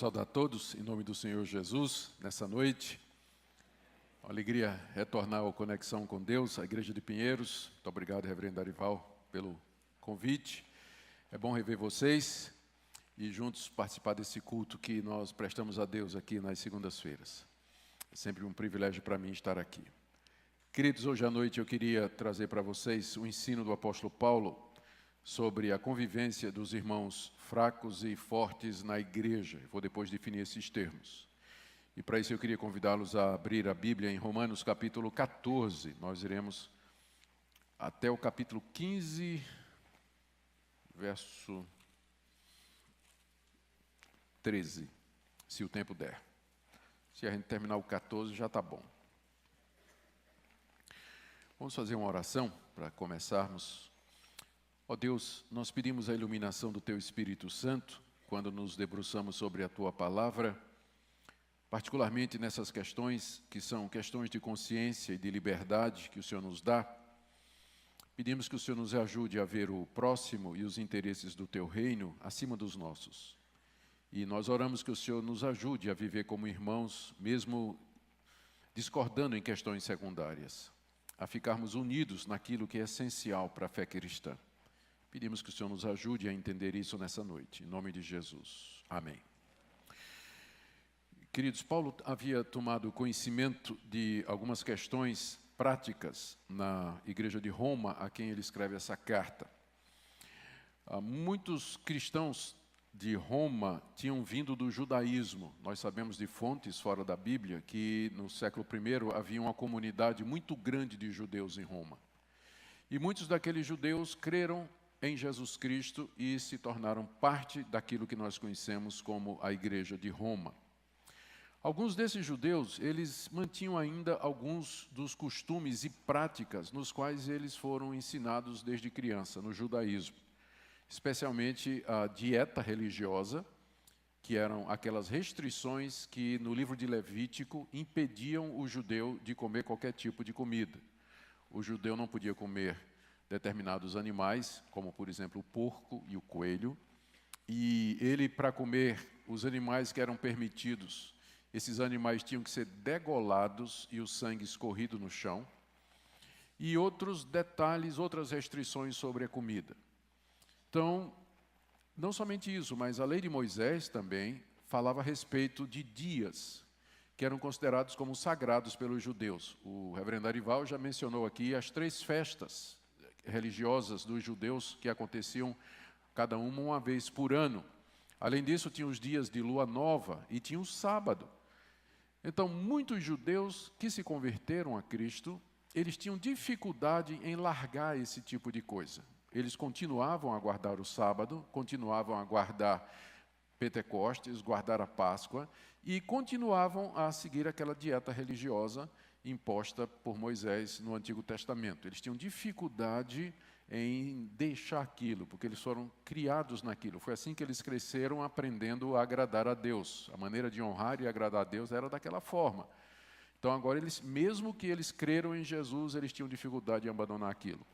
saudar todos, em nome do Senhor Jesus, nessa noite. Uma alegria retornar ao Conexão com Deus, à Igreja de Pinheiros. Muito obrigado, reverendo Arival, pelo convite. É bom rever vocês e juntos participar desse culto que nós prestamos a Deus aqui nas segundas-feiras. É sempre um privilégio para mim estar aqui. Queridos, hoje à noite eu queria trazer para vocês o ensino do apóstolo Paulo sobre a convivência dos irmãos fracos e fortes na igreja. Vou depois definir esses termos. E para isso eu queria convidá-los a abrir a Bíblia em Romanos capítulo 14. Nós iremos até o capítulo 15, verso 13, se o tempo der. Se a gente terminar o 14 já está bom. Vamos fazer uma oração para começarmos. Ó Deus, nós pedimos a iluminação do Teu Espírito Santo quando nos debruçamos sobre a Tua Palavra, particularmente nessas questões que são questões de consciência e de liberdade que o Senhor nos dá. Pedimos que o Senhor nos ajude a ver o próximo e os interesses do Teu reino acima dos nossos. E nós oramos que o Senhor nos ajude a viver como irmãos, mesmo discordando em questões secundárias, a ficarmos unidos naquilo que é essencial para a fé cristã. Pedimos que o Senhor nos ajude a entender isso nessa noite, em nome de Jesus. Amém. Queridos, Paulo havia tomado conhecimento de algumas questões práticas na igreja de Roma, a quem ele escreve essa carta. Muitos cristãos de Roma tinham vindo do judaísmo. Nós sabemos de fontes fora da Bíblia que no século I havia uma comunidade muito grande de judeus em Roma. E muitos daqueles judeus creram em Jesus Cristo e se tornaram parte daquilo que nós conhecemos como a Igreja de Roma. Alguns desses judeus, eles mantinham ainda alguns dos costumes e práticas nos quais eles foram ensinados desde criança, no judaísmo. Especialmente a dieta religiosa, que eram aquelas restrições que no livro de Levítico impediam o judeu de comer qualquer tipo de comida. O judeu não podia comer determinados animais, como por exemplo o porco e o coelho, e ele, para comer os animais que eram permitidos, esses animais tinham que ser degolados e o sangue escorrido no chão, e outros detalhes, outras restrições sobre a comida. Então, não somente isso, mas a lei de Moisés também falava a respeito de dias que eram considerados como sagrados pelos judeus. O reverendo Arival já mencionou aqui as 3 festas religiosas dos judeus que aconteciam cada uma vez por ano. Além disso, tinha os dias de lua nova e tinha o sábado. Então, muitos judeus que se converteram a Cristo, eles tinham dificuldade em largar esse tipo de coisa. Eles continuavam a guardar o sábado, continuavam a guardar Pentecostes, guardar a Páscoa e continuavam a seguir aquela dieta religiosa imposta por Moisés no Antigo Testamento. Eles tinham dificuldade em deixar aquilo, porque eles foram criados naquilo. Foi assim que eles cresceram aprendendo a agradar a Deus. A maneira de honrar e agradar a Deus era daquela forma. Então agora, mesmo que eles creram em Jesus, eles tinham dificuldade em abandonar aquilo.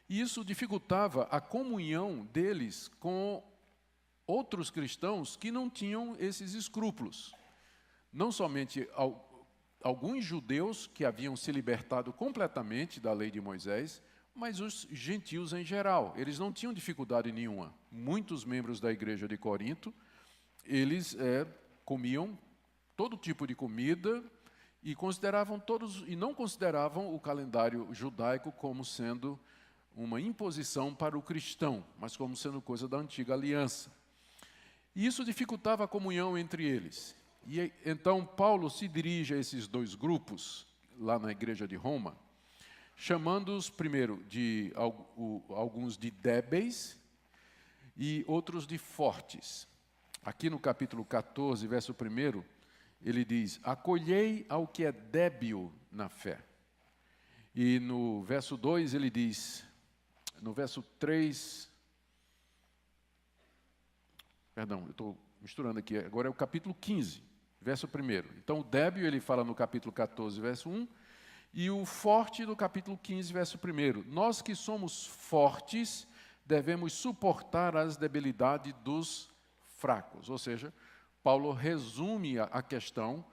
E isso dificultava a comunhão deles com outros cristãos que não tinham esses escrúpulos. Não somente alguns judeus que haviam se libertado completamente da lei de Moisés, mas os gentios em geral. Eles não tinham dificuldade nenhuma. Muitos membros da igreja de Corinto, eles comiam todo tipo de comida e não consideravam o calendário judaico como sendo uma imposição para o cristão, mas como sendo coisa da antiga aliança. E isso dificultava a comunhão entre eles. E então Paulo se dirige a esses 2 grupos, lá na igreja de Roma, chamando-os primeiro de alguns de débeis e outros de fortes. Aqui no capítulo 14, verso 1, ele diz: acolhei ao que é débil na fé. E no verso 2 ele diz, no verso 3, perdão, eu estou misturando aqui, agora é o capítulo 15, verso 1. Então o débil ele fala no capítulo 14, verso 1, e o forte no capítulo 15, verso 1. Nós que somos fortes devemos suportar as debilidades dos fracos, ou seja, Paulo resume a questão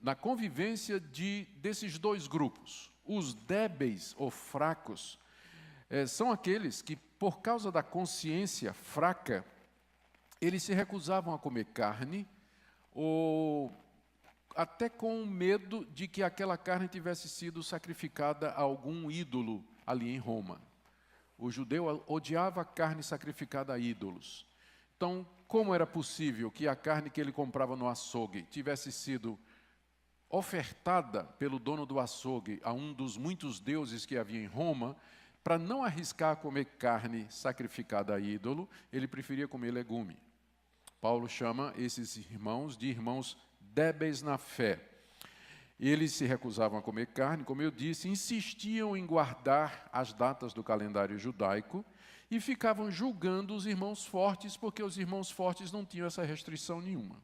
na convivência desses dois grupos. Os débeis ou fracos são aqueles que, por causa da consciência fraca, eles se recusavam a comer carne, ou até com medo de que aquela carne tivesse sido sacrificada a algum ídolo ali em Roma. O judeu odiava a carne sacrificada a ídolos. Então, como era possível que a carne que ele comprava no açougue tivesse sido ofertada pelo dono do açougue a um dos muitos deuses que havia em Roma? Para não arriscar comer carne sacrificada a ídolo, ele preferia comer legume. Paulo chama esses irmãos de irmãos débeis na fé. Eles se recusavam a comer carne, como eu disse, insistiam em guardar as datas do calendário judaico e ficavam julgando os irmãos fortes, porque os irmãos fortes não tinham essa restrição nenhuma.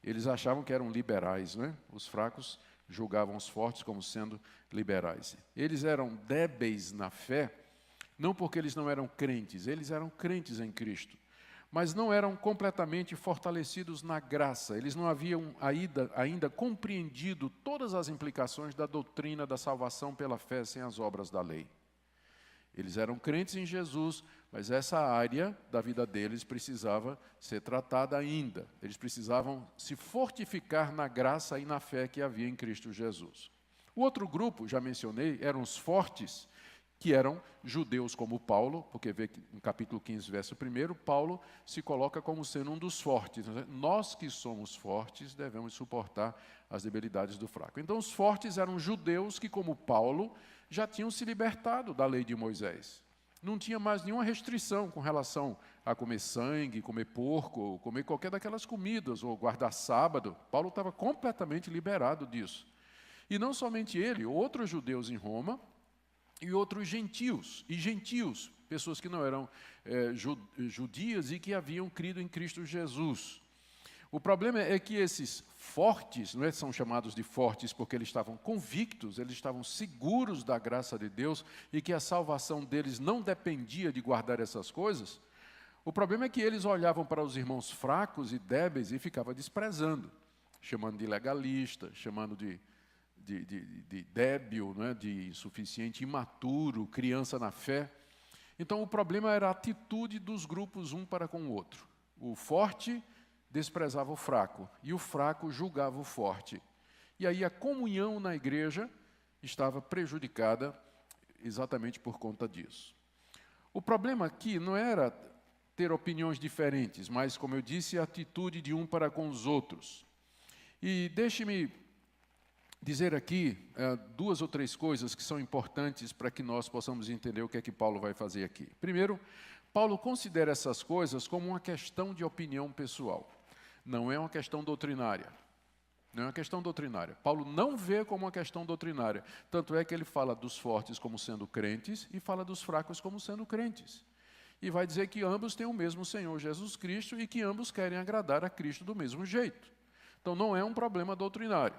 Eles achavam que eram liberais, não é? Os fracos julgavam os fortes como sendo liberais. Eles eram débeis na fé, não porque eles não eram crentes em Cristo, mas não eram completamente fortalecidos na graça. Eles não haviam ainda compreendido todas as implicações da doutrina da salvação pela fé sem as obras da lei. Eles eram crentes em Jesus, mas essa área da vida deles precisava ser tratada ainda. Eles precisavam se fortificar na graça e na fé que havia em Cristo Jesus. O outro grupo, já mencionei, eram os fortes, que eram judeus como Paulo, porque vê que no capítulo 15, verso 1, Paulo se coloca como sendo um dos fortes. Nós que somos fortes devemos suportar as debilidades do fraco. Então os fortes eram judeus que, como Paulo, já tinham se libertado da lei de Moisés. Não tinha mais nenhuma restrição com relação a comer sangue, comer porco, ou comer qualquer daquelas comidas, ou guardar sábado. Paulo estava completamente liberado disso. E não somente ele, outros judeus em Roma, e outros gentios, pessoas que não eram judias e que haviam crido em Cristo Jesus. O problema é que esses fortes, não é, são chamados de fortes porque eles estavam convictos, eles estavam seguros da graça de Deus e que a salvação deles não dependia de guardar essas coisas. O problema é que eles olhavam para os irmãos fracos e débeis e ficavam desprezando, chamando de legalista, chamando de débil, não é? De insuficiente, imaturo, criança na fé. Então o problema era a atitude dos grupos um para com o outro. O forte desprezava o fraco e o fraco julgava o forte. E aí a comunhão na igreja estava prejudicada exatamente por conta disso. O problema aqui não era ter opiniões diferentes, mas, como eu disse, a atitude de um para com os outros. E deixe-me dizer aqui duas ou três coisas que são importantes para que nós possamos entender o que é que Paulo vai fazer aqui. Primeiro, Paulo considera essas coisas como uma questão de opinião pessoal. Não é uma questão doutrinária. Não é uma questão doutrinária. Paulo não vê como uma questão doutrinária. Tanto é que ele fala dos fortes como sendo crentes e fala dos fracos como sendo crentes. E vai dizer que ambos têm o mesmo Senhor Jesus Cristo e que ambos querem agradar a Cristo do mesmo jeito. Então não é um problema doutrinário.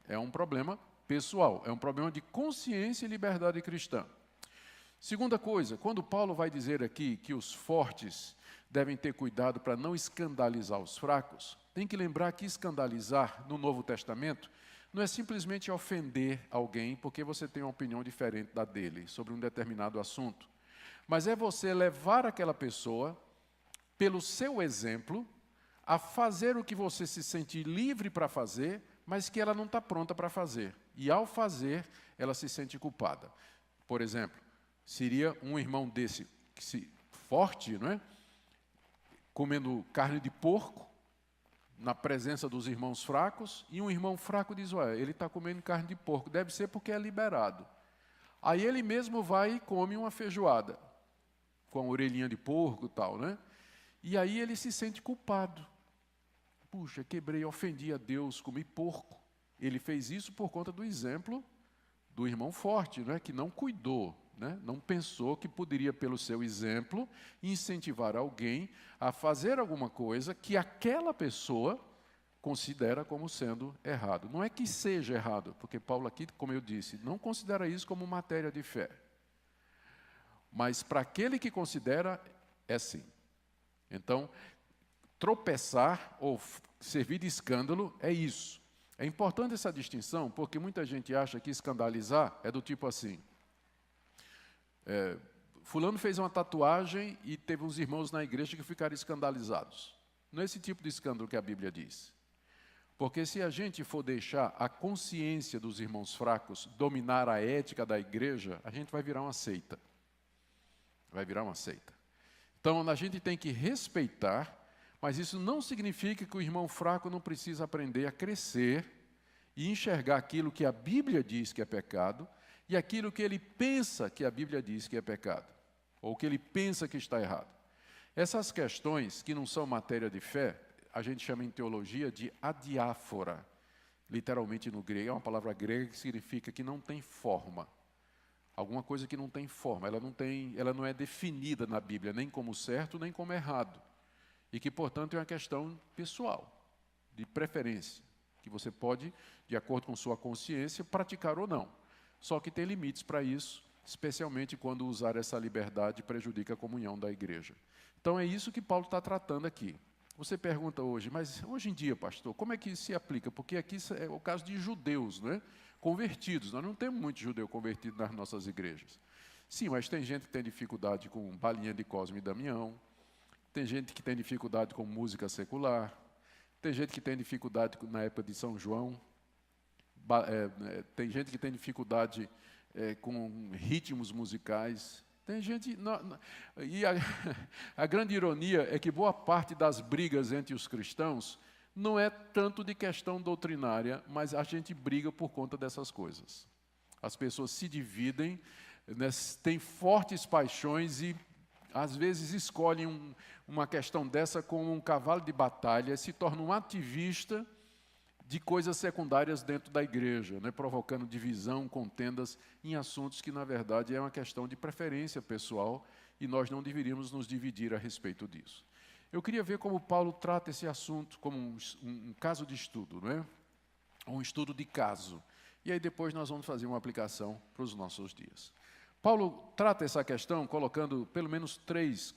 É um problema pessoal, é um problema de consciência e liberdade cristã. Segunda coisa, quando Paulo vai dizer aqui que os fortes devem ter cuidado para não escandalizar os fracos, tem que lembrar que escandalizar no Novo Testamento não é simplesmente ofender alguém porque você tem uma opinião diferente da dele sobre um determinado assunto, mas é você levar aquela pessoa, pelo seu exemplo, a fazer o que você se sente livre para fazer, mas que ela não está pronta para fazer. E ao fazer, ela se sente culpada. Por exemplo, seria um irmão desse, forte, não é? Comendo carne de porco, na presença dos irmãos fracos, e um irmão fraco diz, olha, ele está comendo carne de porco, deve ser porque é liberado. Aí ele mesmo vai e come uma feijoada, com a orelhinha de porco e tal, né? E aí ele se sente culpado. Puxa, quebrei, ofendi a Deus, comi porco. Ele fez isso por conta do exemplo do irmão forte, né, que não cuidou, né, não pensou que poderia, pelo seu exemplo, incentivar alguém a fazer alguma coisa que aquela pessoa considera como sendo errado. Não é que seja errado, porque Paulo aqui, como eu disse, não considera isso como matéria de fé. Mas para aquele que considera, é sim. Então, tropeçar ou servir de escândalo é isso. É importante essa distinção, porque muita gente acha que escandalizar é do tipo assim, fulano fez uma tatuagem e teve uns irmãos na igreja que ficaram escandalizados. Não é esse tipo de escândalo que a Bíblia diz. Porque se a gente for deixar a consciência dos irmãos fracos dominar a ética da igreja, a gente vai virar uma seita. Vai virar uma seita. Então, a gente tem que respeitar, mas isso não significa que o irmão fraco não precisa aprender a crescer e enxergar aquilo que a Bíblia diz que é pecado e aquilo que ele pensa que a Bíblia diz que é pecado, ou que ele pensa que está errado. Essas questões, que não são matéria de fé, a gente chama em teologia de adiáfora. Literalmente no grego, é uma palavra grega que significa que não tem forma. Alguma coisa que não tem forma, ela não é definida na Bíblia, nem como certo, nem como errado. E que, portanto, é uma questão pessoal, de preferência, que você pode, de acordo com sua consciência, praticar ou não. Só que tem limites para isso, especialmente quando usar essa liberdade prejudica a comunhão da igreja. Então, é isso que Paulo está tratando aqui. Você pergunta hoje, mas hoje em dia, pastor, como é que isso se aplica? Porque aqui é o caso de judeus, não é? Convertidos. Nós não temos muito judeu convertido nas nossas igrejas. Sim, mas tem gente que tem dificuldade com balinha de Cosme e Damião, tem gente que tem dificuldade com música secular, tem gente que tem dificuldade na época de São João, tem gente que tem dificuldade com ritmos musicais. Tem gente... E a grande ironia é que boa parte das brigas entre os cristãos não é tanto de questão doutrinária, mas a gente briga por conta dessas coisas. As pessoas se dividem, né, têm fortes paixões e, às vezes, escolhem uma questão dessa como um cavalo de batalha, se torna um ativista de coisas secundárias dentro da igreja, né, provocando divisão, contendas em assuntos que, na verdade, é uma questão de preferência pessoal e nós não deveríamos nos dividir a respeito disso. Eu queria ver como Paulo trata esse assunto como um caso de estudo, não é? Um estudo de caso. E aí depois nós vamos fazer uma aplicação para os nossos dias. Paulo trata essa questão colocando pelo menos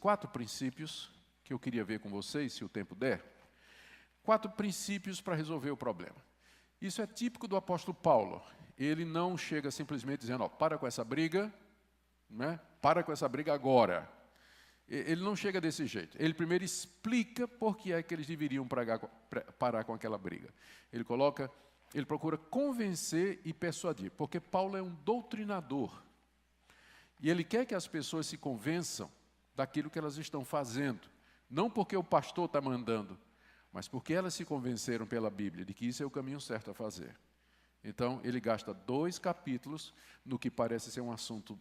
4 princípios que eu queria ver com vocês, se o tempo der. 4 princípios para resolver o problema. Isso é típico do apóstolo Paulo. Ele não chega simplesmente dizendo, para com essa briga, né? Para com essa briga agora. Ele não chega desse jeito. Ele primeiro explica por que é que eles deveriam parar com aquela briga. Ele procura convencer e persuadir, porque Paulo é um doutrinador. E ele quer que as pessoas se convençam daquilo que elas estão fazendo. Não porque o pastor está mandando, mas porque elas se convenceram pela Bíblia de que isso é o caminho certo a fazer. Então, ele gasta 2 capítulos no que parece ser um assunto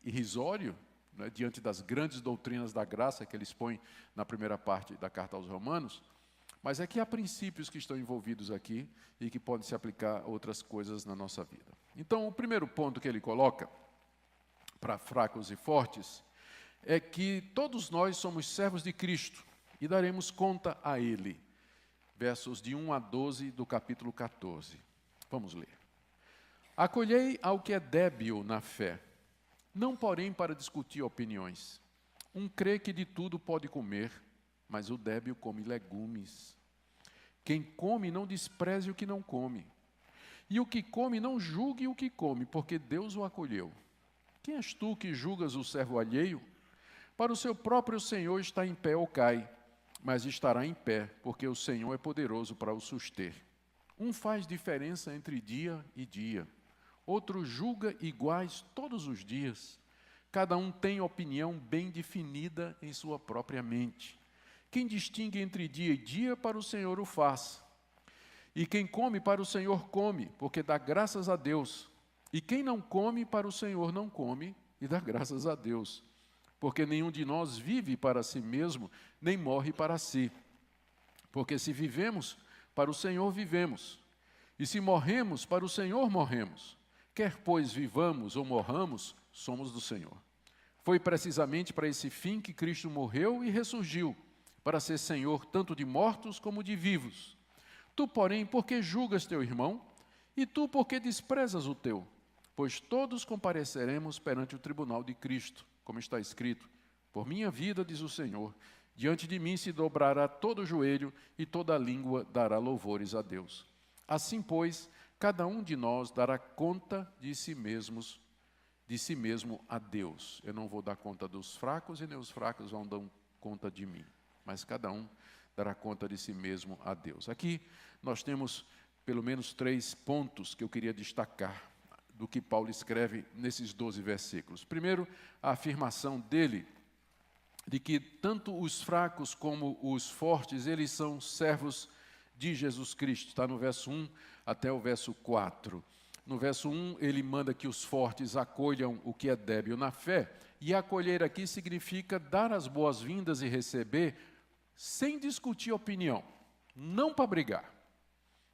irrisório, né, diante das grandes doutrinas da graça que ele expõe na primeira parte da carta aos Romanos, mas é que há princípios que estão envolvidos aqui e que podem se aplicar a outras coisas na nossa vida. Então, o primeiro ponto que ele coloca, para fracos e fortes, é que todos nós somos servos de Cristo e daremos conta a Ele. Versos de 1 a 12 do capítulo 14. Vamos ler. Acolhei ao que é débil na fé, não porém para discutir opiniões. Um crê que de tudo pode comer, mas o débil come legumes. Quem come não despreze o que não come. E o que come não julgue o que come, porque Deus o acolheu. Quem és tu que julgas o servo alheio? Para o seu próprio Senhor está em pé ou cai, mas estará em pé, porque o Senhor é poderoso para o suster. Um faz diferença entre dia e dia, outro julga iguais todos os dias. Cada um tem opinião bem definida em sua própria mente. Quem distingue entre dia e dia, para o Senhor o faz. E quem come, para o Senhor come, porque dá graças a Deus. E quem não come, para o Senhor não come, e dá graças a Deus. Porque nenhum de nós vive para si mesmo, nem morre para si. Porque se vivemos, para o Senhor vivemos. E se morremos, para o Senhor morremos. Quer, pois, vivamos ou morramos, somos do Senhor. Foi precisamente para esse fim que Cristo morreu e ressurgiu, para ser Senhor tanto de mortos como de vivos. Tu, porém, por que julgas teu irmão? E tu, por que desprezas o teu? Pois todos compareceremos perante o tribunal de Cristo, como está escrito, por minha vida, diz o Senhor, Diante de mim se dobrará todo o joelho e toda língua dará louvores a Deus. Assim, pois, cada um de nós dará conta de si mesmo a Deus. Eu não vou dar conta dos fracos e nem os fracos vão dar conta de mim, mas cada um dará conta de si mesmo a Deus. Aqui nós temos pelo menos 3 pontos que eu queria destacar do que Paulo escreve nesses 12 versículos. Primeiro, a afirmação dele de que tanto os fracos como os fortes, eles são servos de Jesus Cristo. Está no verso 1 até o verso 4. No verso 1, ele manda que os fortes acolham o que é débil na fé. E acolher aqui significa dar as boas-vindas e receber sem discutir opinião, não para brigar.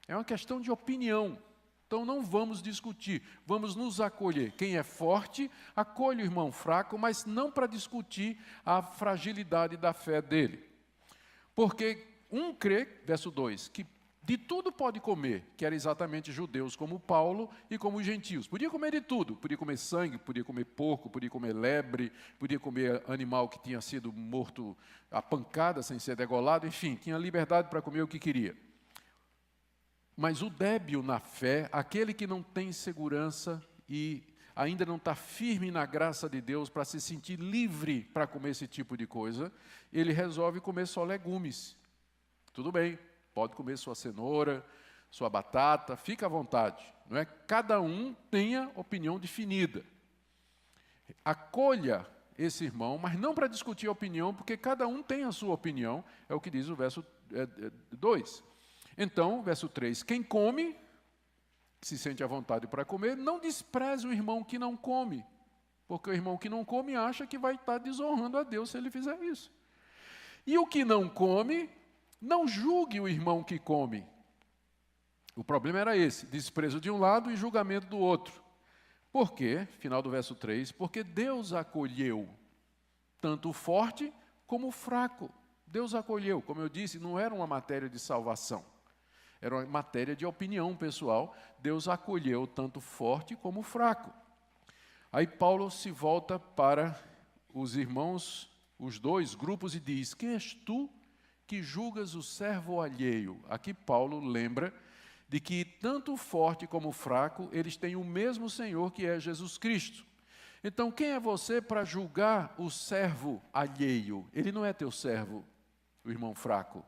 É uma questão de opinião. Então não vamos discutir, vamos nos acolher. Quem é forte, acolhe o irmão fraco, mas não para discutir a fragilidade da fé dele. Porque um crê, verso 2, que de tudo pode comer, que era exatamente judeus como Paulo e como gentios. Podia comer de tudo, podia comer sangue, podia comer porco, podia comer lebre, podia comer animal que tinha sido morto a pancada sem ser degolado, enfim, tinha liberdade para comer o que queria. Mas o débil na fé, aquele que não tem segurança e ainda não está firme na graça de Deus para se sentir livre para comer esse tipo de coisa, ele resolve comer só legumes. Tudo bem, pode comer sua cenoura, sua batata, fica à vontade. Não é? Cada um tenha opinião definida. Acolha esse irmão, mas não para discutir a opinião, porque cada um tem a sua opinião, é o que diz o verso 2. Então, verso 3, quem come, se sente à vontade para comer, não despreze o irmão que não come, porque o irmão que não come acha que vai estar desonrando a Deus se ele fizer isso. E o que não come, não julgue o irmão que come. O problema era esse, desprezo de um lado e julgamento do outro. Por quê? Final do verso 3, porque Deus acolheu tanto o forte como o fraco. Deus acolheu, como eu disse, não era uma matéria de salvação. Era uma matéria de opinião pessoal. Deus acolheu tanto o forte como o fraco. Aí Paulo se volta para os irmãos, os 2 grupos, e diz: quem és tu que julgas o servo alheio? Aqui Paulo lembra de que tanto o forte como o fraco, eles têm o mesmo Senhor, que é Jesus Cristo. Então, quem é você para julgar o servo alheio? Ele não é teu servo, o irmão fraco.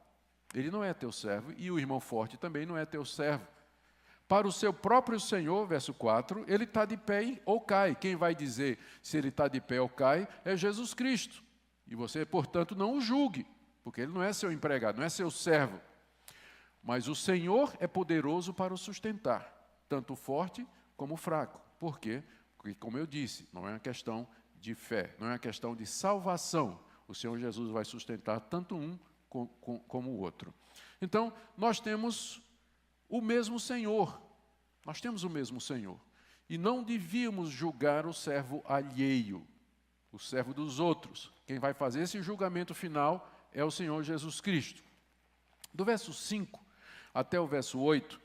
Ele não é teu servo, e o irmão forte também não é teu servo. Para o seu próprio Senhor, verso 4, ele está de pé ou cai. Quem vai dizer se ele está de pé ou cai é Jesus Cristo. E você, portanto, não o julgue, porque ele não é seu empregado, não é seu servo. Mas o Senhor é poderoso para o sustentar, tanto o forte como o fraco. Por quê? Porque, como eu disse, não é uma questão de fé, não é uma questão de salvação. O Senhor Jesus vai sustentar tanto um como o outro. Então, nós temos o mesmo Senhor. Nós temos o mesmo Senhor. E não devíamos julgar o servo alheio, o servo dos outros. Quem vai fazer esse julgamento final é o Senhor Jesus Cristo. Do verso 5 até o verso 8,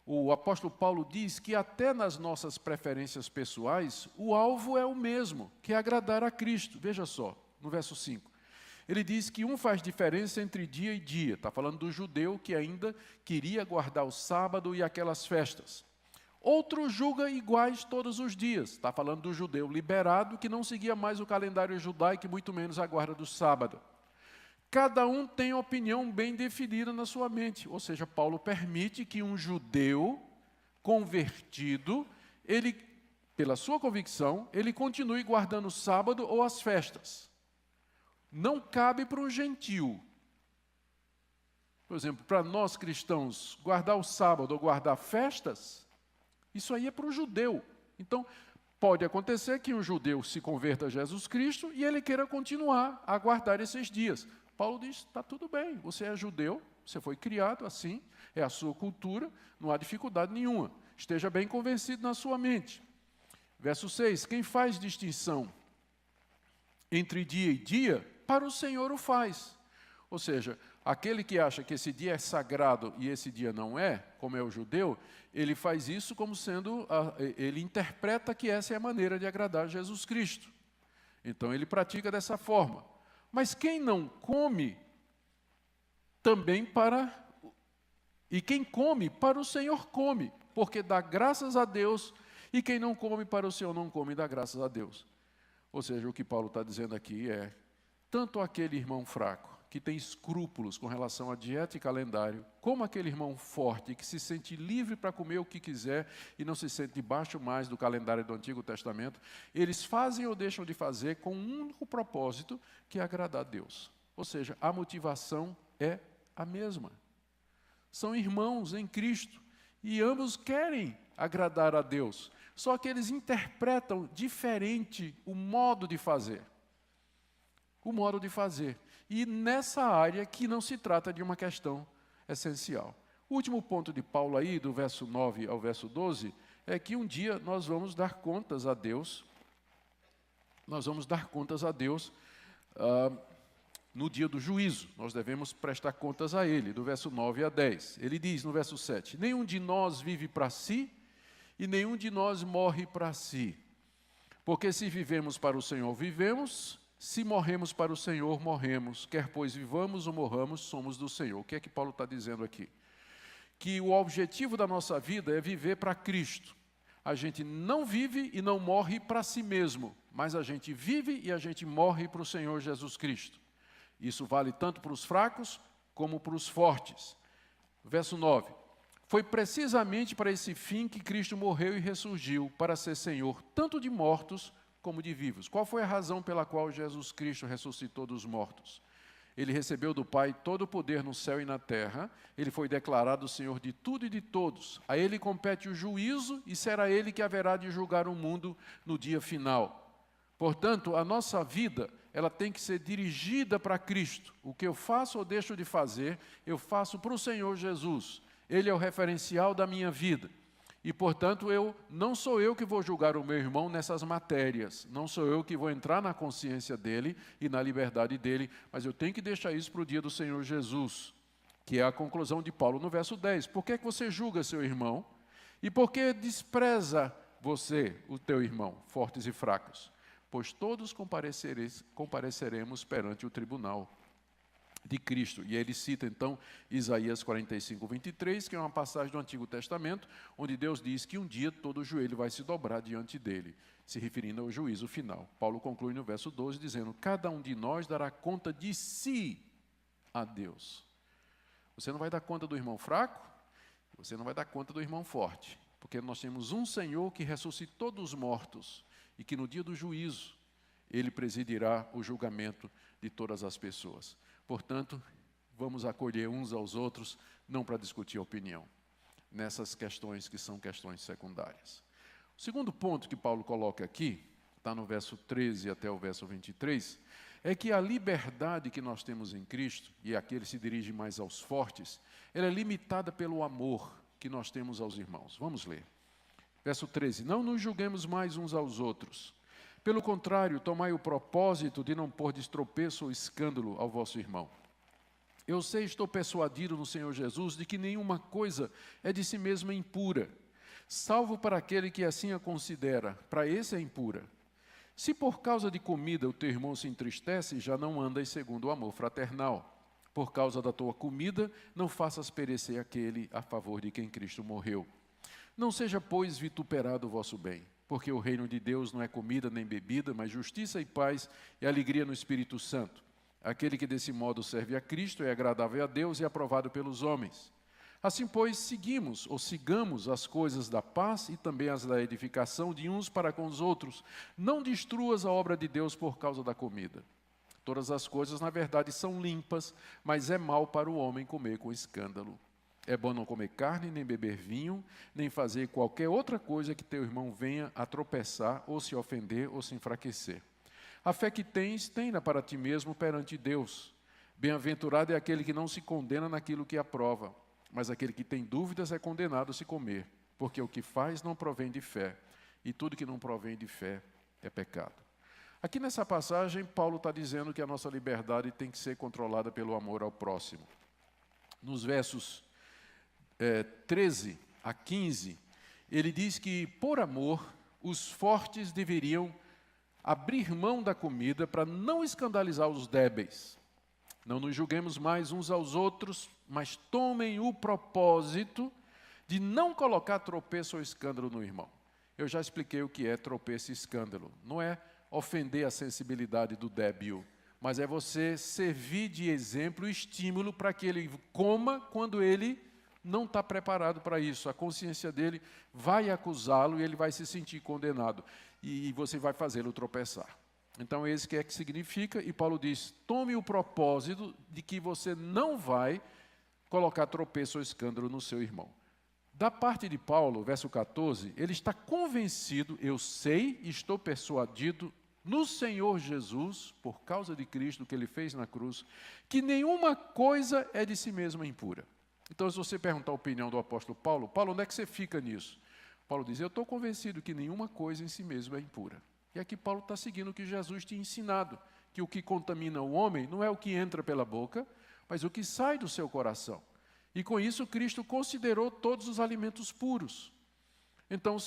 o apóstolo Paulo diz que até nas nossas preferências pessoais, o alvo é o mesmo, que é agradar a Cristo. Veja só, no verso 5. Ele diz que um faz diferença entre dia e dia. Está falando do judeu que ainda queria guardar o sábado e aquelas festas. Outro julga iguais todos os dias. Está falando do judeu liberado que não seguia mais o calendário judaico e muito menos a guarda do sábado. Cada um tem opinião bem definida na sua mente. Ou seja, Paulo permite que um judeu convertido, ele, pela sua convicção, ele continue guardando o sábado ou as festas. Não cabe para um gentio. Por exemplo, para nós cristãos, guardar o sábado ou guardar festas, isso aí é para o judeu. Então, pode acontecer que um judeu se converta a Jesus Cristo e ele queira continuar a guardar esses dias. Paulo diz, está tudo bem, você é judeu, você foi criado assim, é a sua cultura, não há dificuldade nenhuma. Esteja bem convencido na sua mente. Verso 6, quem faz distinção entre dia e dia, para o Senhor o faz. Ou seja, aquele que acha que esse dia é sagrado e esse dia não é, como é o judeu, ele faz isso como sendo, ele interpreta que essa é a maneira de agradar Jesus Cristo. Então ele pratica dessa forma. Mas quem não come, também para... E quem come, para o Senhor come, porque dá graças a Deus, e quem não come, para o Senhor não come, e dá graças a Deus. Ou seja, o que Paulo está dizendo aqui é, tanto aquele irmão fraco, que tem escrúpulos com relação à dieta e calendário, como aquele irmão forte, que se sente livre para comer o que quiser, e não se sente debaixo mais do calendário do Antigo Testamento, eles fazem ou deixam de fazer com um único propósito, que é agradar a Deus. Ou seja, a motivação é a mesma. São irmãos em Cristo, e ambos querem agradar a Deus, só que eles interpretam diferente o modo de fazer. O modo de fazer. E nessa área que não se trata de uma questão essencial. O último ponto de Paulo aí, do verso 9 ao verso 12, é que um dia nós vamos dar contas a Deus, no dia do juízo, nós devemos prestar contas a Ele, do verso 9 a 10. Ele diz no verso 7, nenhum de nós vive para si, e nenhum de nós morre para si. Porque se vivemos para o Senhor, vivemos, se morremos para o Senhor, morremos. Quer pois vivamos ou morramos, somos do Senhor. O que é que Paulo está dizendo aqui? Que o objetivo da nossa vida é viver para Cristo. A gente não vive e não morre para si mesmo, mas a gente vive e a gente morre para o Senhor Jesus Cristo. Isso vale tanto para os fracos como para os fortes. Verso 9. Foi precisamente para esse fim que Cristo morreu e ressurgiu, para ser Senhor tanto de mortos como de vivos. Qual foi a razão pela qual Jesus Cristo ressuscitou dos mortos? Ele recebeu do Pai todo o poder no céu e na terra, ele foi declarado Senhor de tudo e de todos. A ele compete o juízo e será ele que haverá de julgar o mundo no dia final. Portanto, a nossa vida, ela tem que ser dirigida para Cristo. O que eu faço ou deixo de fazer, eu faço para o Senhor Jesus. Ele é o referencial da minha vida. E, portanto, não sou eu que vou julgar o meu irmão nessas matérias. Não sou eu que vou entrar na consciência dele e na liberdade dele, mas eu tenho que deixar isso para o dia do Senhor Jesus, que é a conclusão de Paulo no verso 10. Por que é que você julga seu irmão? E por que despreza você, o teu irmão, fortes e fracos? Pois todos compareceremos perante o tribunal de Cristo. E ele cita então Isaías 45, 23, que é uma passagem do Antigo Testamento, onde Deus diz que um dia todo joelho vai se dobrar diante dele, se referindo ao juízo final. Paulo conclui no verso 12, dizendo, cada um de nós dará conta de si a Deus. Você não vai dar conta do irmão fraco, você não vai dar conta do irmão forte, porque nós temos um Senhor que ressuscitou dos mortos, e que no dia do juízo, ele presidirá o julgamento de todas as pessoas. Portanto, vamos acolher uns aos outros, não para discutir opinião, nessas questões que são questões secundárias. O segundo ponto que Paulo coloca aqui, está no verso 13 até o verso 23, é que a liberdade que nós temos em Cristo, e aqui ele se dirige mais aos fortes, ela é limitada pelo amor que nós temos aos irmãos. Vamos ler. Verso 13, não nos julguemos mais uns aos outros. Pelo contrário, tomai o propósito de não pôr de tropeço ou escândalo ao vosso irmão. Eu sei, estou persuadido no Senhor Jesus, de que nenhuma coisa é de si mesma impura, salvo para aquele que assim a considera, para esse é impura. Se por causa de comida o teu irmão se entristece, já não andas segundo o amor fraternal. Por causa da tua comida, não faças perecer aquele a favor de quem Cristo morreu. Não seja, pois, vituperado o vosso bem, porque o reino de Deus não é comida nem bebida, mas justiça e paz e alegria no Espírito Santo. Aquele que desse modo serve a Cristo é agradável a Deus e aprovado pelos homens. Assim, pois, sigamos as coisas da paz e também as da edificação de uns para com os outros. Não destruas a obra de Deus por causa da comida. Todas as coisas, na verdade, são limpas, mas é mal para o homem comer com escândalo. É bom não comer carne, nem beber vinho, nem fazer qualquer outra coisa que teu irmão venha a tropeçar, ou se ofender, ou se enfraquecer. A fé que tens, tem-na para ti mesmo perante Deus. Bem-aventurado é aquele que não se condena naquilo que aprova, mas aquele que tem dúvidas é condenado se comer, porque o que faz não provém de fé, e tudo que não provém de fé é pecado. Aqui nessa passagem, Paulo está dizendo que a nossa liberdade tem que ser controlada pelo amor ao próximo. Nos versos 13 a 15, ele diz que, por amor, os fortes deveriam abrir mão da comida para não escandalizar os débeis. Não nos julguemos mais uns aos outros, mas tomem o propósito de não colocar tropeço ou escândalo no irmão. Eu já expliquei o que é tropeço e escândalo. Não é ofender a sensibilidade do débil, mas é você servir de exemplo e estímulo para que ele coma quando ele não está preparado para isso. A consciência dele vai acusá-lo e ele vai se sentir condenado. E você vai fazê-lo tropeçar. Então, esse que é que significa, e Paulo diz, tome o propósito de que você não vai colocar tropeço ou escândalo no seu irmão. Da parte de Paulo, verso 14, ele está convencido, eu sei, estou persuadido no Senhor Jesus, por causa de Cristo, o que ele fez na cruz, que nenhuma coisa é de si mesma impura. Então, se você perguntar a opinião do apóstolo Paulo, onde é que você fica nisso? Paulo diz, eu estou convencido que nenhuma coisa em si mesma é impura. E aqui Paulo está seguindo o que Jesus tinha ensinado, que o que contamina o homem não é o que entra pela boca, mas o que sai do seu coração. E com isso Cristo considerou todos os alimentos puros. Então,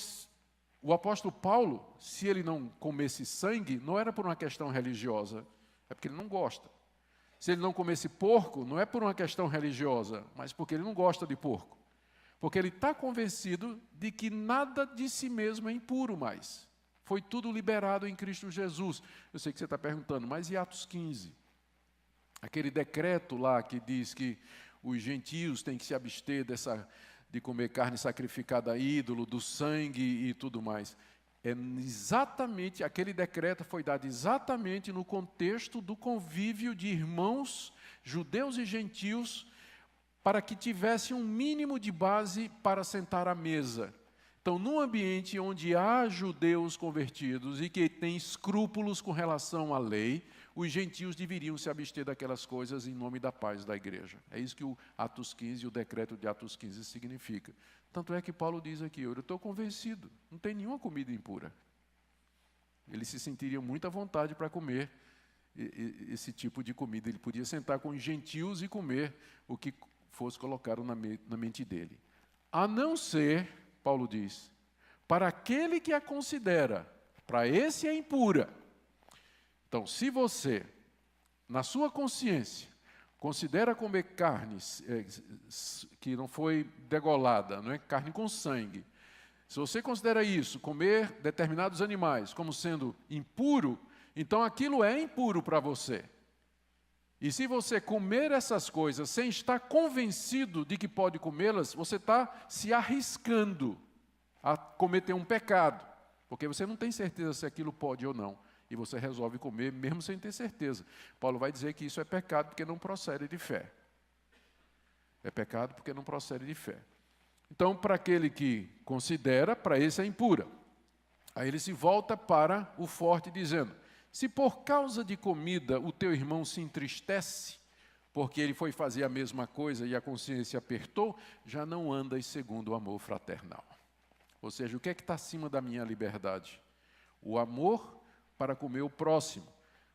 o apóstolo Paulo, se ele não comesse sangue, não era por uma questão religiosa, é porque ele não gosta. Se ele não comesse porco, não é por uma questão religiosa, mas porque ele não gosta de porco. Porque ele está convencido de que nada de si mesmo é impuro mais. Foi tudo liberado em Cristo Jesus. Eu sei que você está perguntando, mas e Atos 15? Aquele decreto lá que diz que os gentios têm que se abster de comer carne sacrificada a ídolo, do sangue e tudo mais. Aquele decreto foi dado exatamente no contexto do convívio de irmãos, judeus e gentios, para que tivesse um mínimo de base para sentar à mesa. Então, num ambiente onde há judeus convertidos e que têm escrúpulos com relação à lei, os gentios deveriam se abster daquelas coisas em nome da paz da igreja. É isso que o Atos 15, o decreto de Atos 15 significa. Tanto é que Paulo diz aqui, eu estou convencido, não tem nenhuma comida impura. Eles se sentiriam muito à vontade para comer esse tipo de comida. Ele podia sentar com os gentios e comer o que fosse colocado na mente dele. A não ser, Paulo diz, para aquele que a considera, para esse é impura. Então, se você, na sua consciência, considera comer carne que não foi degolada, não é? Carne com sangue, se você considera isso, comer determinados animais, como sendo impuro, então aquilo é impuro para você. E se você comer essas coisas sem estar convencido de que pode comê-las, você está se arriscando a cometer um pecado, porque você não tem certeza se aquilo pode ou não, e você resolve comer mesmo sem ter certeza. Paulo vai dizer que isso é pecado porque não procede de fé. É pecado porque não procede de fé. Então, para aquele que considera, para esse é impura. Aí ele se volta para o forte dizendo, se por causa de comida o teu irmão se entristece, porque ele foi fazer a mesma coisa e a consciência apertou, já não andas segundo o amor fraternal. Ou seja, o que é que está acima da minha liberdade? O amor para comer o próximo.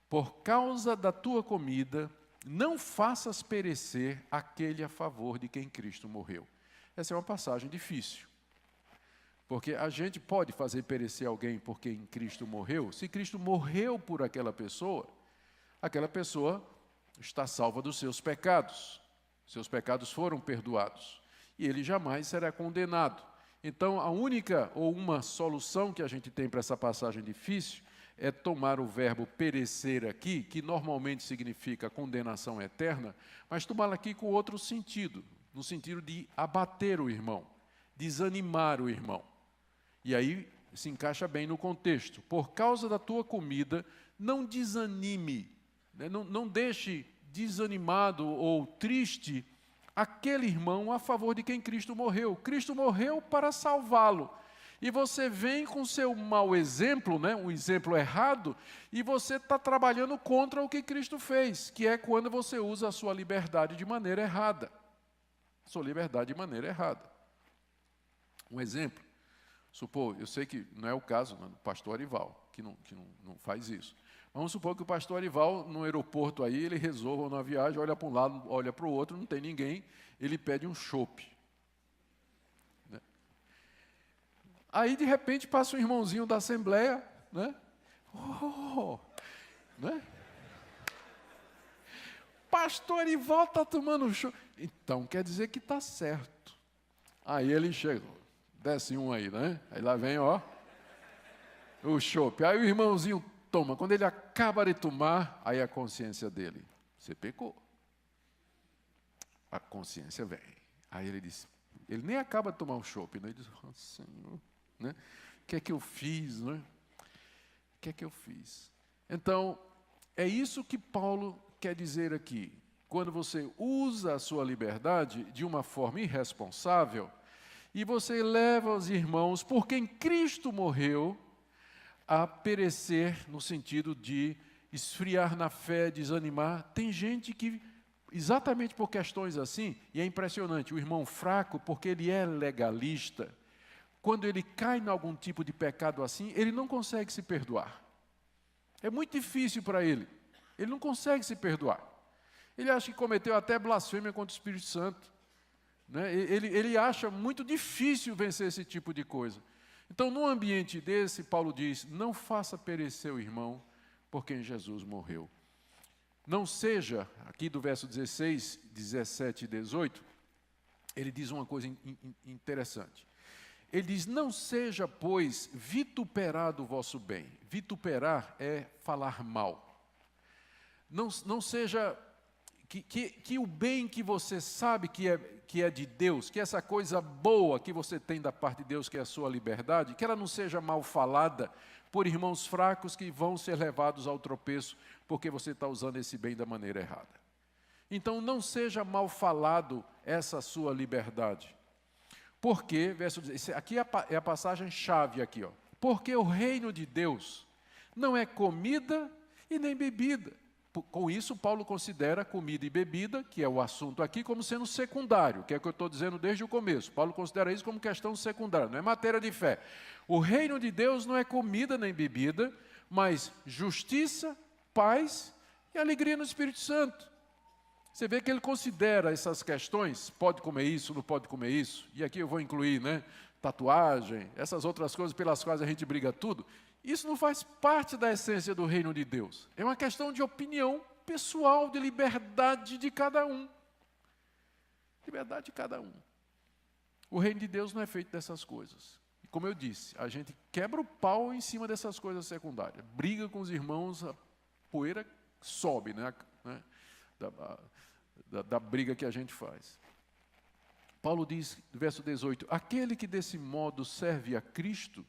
Por causa da tua comida, não faças perecer aquele a favor de quem Cristo morreu. Essa é uma passagem difícil. Porque a gente pode fazer perecer alguém por quem Cristo morreu. Se Cristo morreu por aquela pessoa está salva dos seus pecados. Seus pecados foram perdoados. E ele jamais será condenado. Então, a única ou uma solução que a gente tem para essa passagem difícil é tomar o verbo perecer aqui, que normalmente significa condenação eterna, mas tomá-lo aqui com outro sentido, no sentido de abater o irmão, desanimar o irmão. E aí se encaixa bem no contexto. Por causa da tua comida, não desanime, né? Não deixe desanimado ou triste aquele irmão a favor de quem Cristo morreu. Cristo morreu para salvá-lo. E você vem com seu mau exemplo, né? Um exemplo errado, e você está trabalhando contra o que Cristo fez, que é quando você usa a sua liberdade de maneira errada. Sua liberdade de maneira errada. Um exemplo. Supor, eu sei que não é o caso do pastor Arival, que não faz isso. Vamos supor que o pastor Arival, no aeroporto aí, ele resolva numa viagem, olha para um lado, olha para o outro, não tem ninguém, ele pede um chopp. Né? Aí, de repente, passa um irmãozinho da Assembleia, né? Oh, né? Pastor Erivaldo está tomando chopp. Então quer dizer que está certo. Aí ele chegou. Desce um aí, né? Aí lá vem, ó, o chopp. Aí o irmãozinho toma. Quando ele acaba de tomar, aí a consciência dele: você pecou. A consciência vem. Aí ele diz, ele nem acaba de tomar o chopp, né? Ele diz: oh, Senhor, né? O que é que eu fiz, né? O que é que eu fiz? Então, é isso que Paulo quer dizer aqui. Quando você usa a sua liberdade de uma forma irresponsável, e você leva os irmãos, por quem Cristo morreu, a perecer no sentido de esfriar na fé, desanimar. Tem gente que, exatamente por questões assim, e é impressionante, o irmão fraco, porque ele é legalista, quando ele cai em algum tipo de pecado assim, ele não consegue se perdoar. É muito difícil para ele. Ele não consegue se perdoar. Ele acha que cometeu até blasfêmia contra o Espírito Santo, né? Ele acha muito difícil vencer esse tipo de coisa. Então, num ambiente desse, Paulo diz: não faça perecer o irmão por quem Jesus morreu. Não seja, aqui do verso 16, 17 e 18, ele diz uma coisa interessante. Ele diz: não seja, pois, vituperado o vosso bem. Vituperar é falar mal. Não seja que o bem que você sabe que é de Deus, que essa coisa boa que você tem da parte de Deus, que é a sua liberdade, que ela não seja mal falada por irmãos fracos que vão ser levados ao tropeço porque você está usando esse bem da maneira errada. Então, não seja mal falado essa sua liberdade. Porque, verso 16, aqui é a passagem-chave aqui, ó. Porque o reino de Deus não é comida e nem bebida. Com isso, Paulo considera comida e bebida, que é o assunto aqui, como sendo secundário, que é o que eu estou dizendo desde o começo. Paulo considera isso como questão secundária, não é matéria de fé. O reino de Deus não é comida nem bebida, mas justiça, paz e alegria no Espírito Santo. Você vê que ele considera essas questões, pode comer isso, não pode comer isso, e aqui eu vou incluir, né, tatuagem, essas outras coisas pelas quais a gente briga tudo. Isso não faz parte da essência do reino de Deus. É uma questão de opinião pessoal, de liberdade de cada um. Liberdade de cada um. O reino de Deus não é feito dessas coisas. E como eu disse, a gente quebra o pau em cima dessas coisas secundárias. Briga com os irmãos, a poeira sobe, né? Da briga que a gente faz. Paulo diz, no verso 18, aquele que desse modo serve a Cristo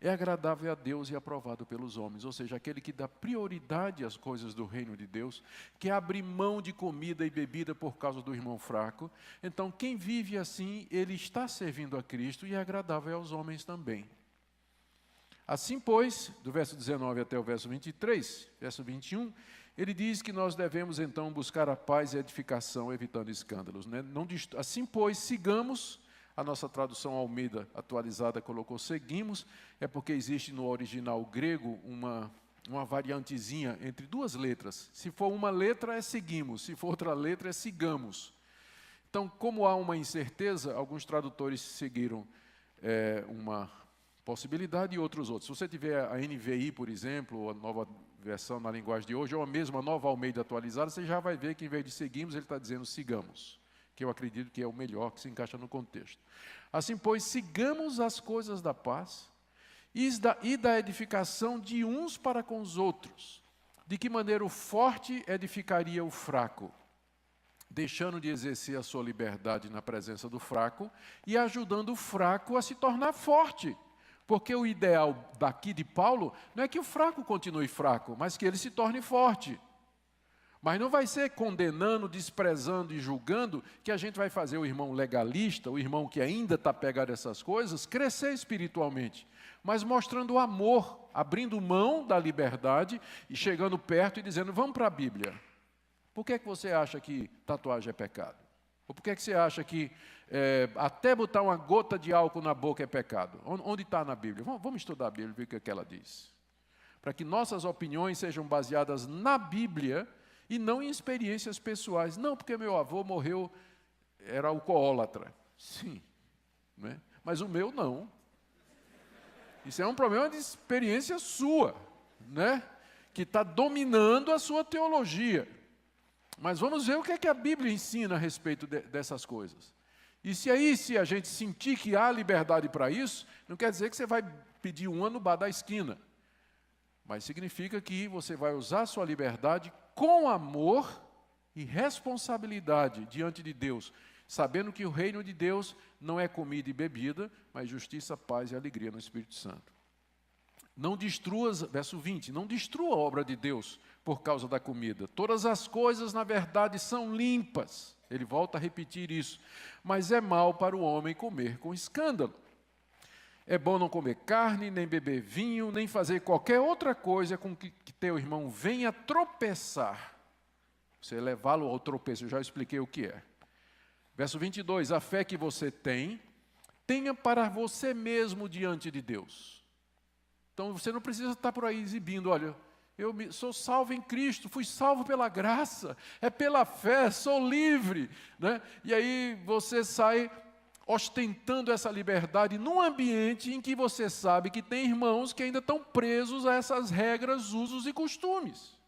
é agradável a Deus e aprovado pelos homens, ou seja, aquele que dá prioridade às coisas do reino de Deus, que abre mão de comida e bebida por causa do irmão fraco. Então, quem vive assim, ele está servindo a Cristo e é agradável aos homens também. Assim, pois, do verso 19 até o verso 23, verso 21, ele diz que nós devemos, então, buscar a paz e a edificação, evitando escândalos, né? Assim, pois, sigamos. A nossa tradução Almeida atualizada colocou seguimos, é porque existe no original grego uma variantezinha entre duas letras. Se for uma letra é seguimos, se for outra letra é sigamos. Então, como há uma incerteza, alguns tradutores seguiram uma possibilidade e outros. Se você tiver a NVI, por exemplo, ou a nova versão na linguagem de hoje, ou a mesma nova Almeida atualizada, você já vai ver que em vez de seguimos, ele está dizendo sigamos, que eu acredito que é o melhor, que se encaixa no contexto. Assim, pois, sigamos as coisas da paz e da edificação de uns para com os outros. De que maneira o forte edificaria o fraco, deixando de exercer a sua liberdade na presença do fraco e ajudando o fraco a se tornar forte. Porque o ideal daqui de Paulo não é que o fraco continue fraco, mas que ele se torne forte. Mas não vai ser condenando, desprezando e julgando que a gente vai fazer o irmão legalista, o irmão que ainda está pegado a essas coisas, crescer espiritualmente. Mas mostrando o amor, abrindo mão da liberdade e chegando perto e dizendo, vamos para a Bíblia. Por que você acha que tatuagem é pecado? Ou por que você acha que até botar uma gota de álcool na boca é pecado? Onde está na Bíblia? Vamos estudar a Bíblia e ver o que ela diz. Para que nossas opiniões sejam baseadas na Bíblia e não em experiências pessoais. Não, porque meu avô morreu, era alcoólatra. Sim, né? Mas o meu não. Isso é um problema de experiência sua, né, que está dominando a sua teologia. Mas vamos ver o que é que a Bíblia ensina a respeito dessas coisas. E se a gente sentir que há liberdade para isso, não quer dizer que você vai pedir uma no bar da esquina. Mas significa que você vai usar a sua liberdade com amor e responsabilidade diante de Deus, sabendo que o reino de Deus não é comida e bebida, mas justiça, paz e alegria no Espírito Santo. Não destrua, verso 20, não destrua a obra de Deus por causa da comida. Todas as coisas, na verdade, são limpas. Ele volta a repetir isso. Mas é mal para o homem comer com escândalo. É bom não comer carne, nem beber vinho, nem fazer qualquer outra coisa com que teu irmão venha tropeçar. Você levá-lo ao tropeço, eu já expliquei o que é. Verso 22, a fé que você tem, tenha para você mesmo diante de Deus. Então você não precisa estar por aí exibindo, olha, eu sou salvo em Cristo, fui salvo pela graça, é pela fé, sou livre, né? E aí você sai ostentando essa liberdade num ambiente em que você sabe que tem irmãos que ainda estão presos a essas regras, usos e costumes.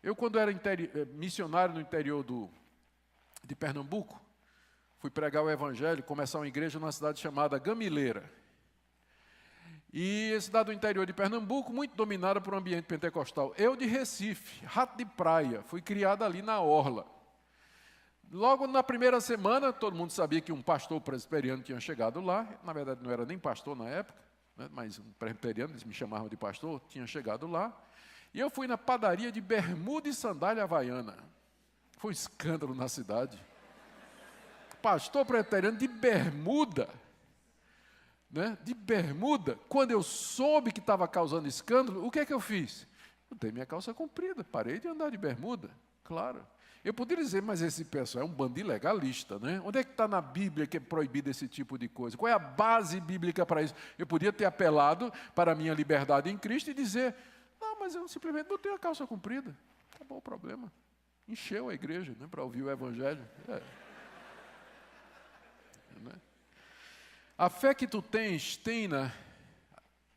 Eu, quando era missionário no interior de Pernambuco, fui pregar o evangelho, começar uma igreja numa cidade chamada Gamileira. E a cidade do interior de Pernambuco, muito dominada por um ambiente pentecostal. Eu de Recife, rato de praia, fui criado ali na orla. Logo na primeira semana, todo mundo sabia que um pastor presbiteriano tinha chegado lá. Na verdade, não era nem pastor na época, né, mas um presbiteriano, eles me chamavam de pastor, tinha chegado lá. E eu fui na padaria de bermuda e sandália havaiana. Foi um escândalo na cidade. Pastor presbiteriano de bermuda. Né, de bermuda. Quando eu soube que estava causando escândalo, o que é que eu fiz? Eu dei minha calça comprida, parei de andar de bermuda, claro. Eu poderia dizer, mas esse pessoal é um bando de legalista, né? Onde é que está na Bíblia que é proibido esse tipo de coisa? Qual é a base bíblica para isso? Eu podia ter apelado para a minha liberdade em Cristo e dizer, não, mas eu simplesmente botei a calça comprida, acabou o problema. Encheu a igreja, né, para ouvir o Evangelho. Né? A fé que tu tens, tenha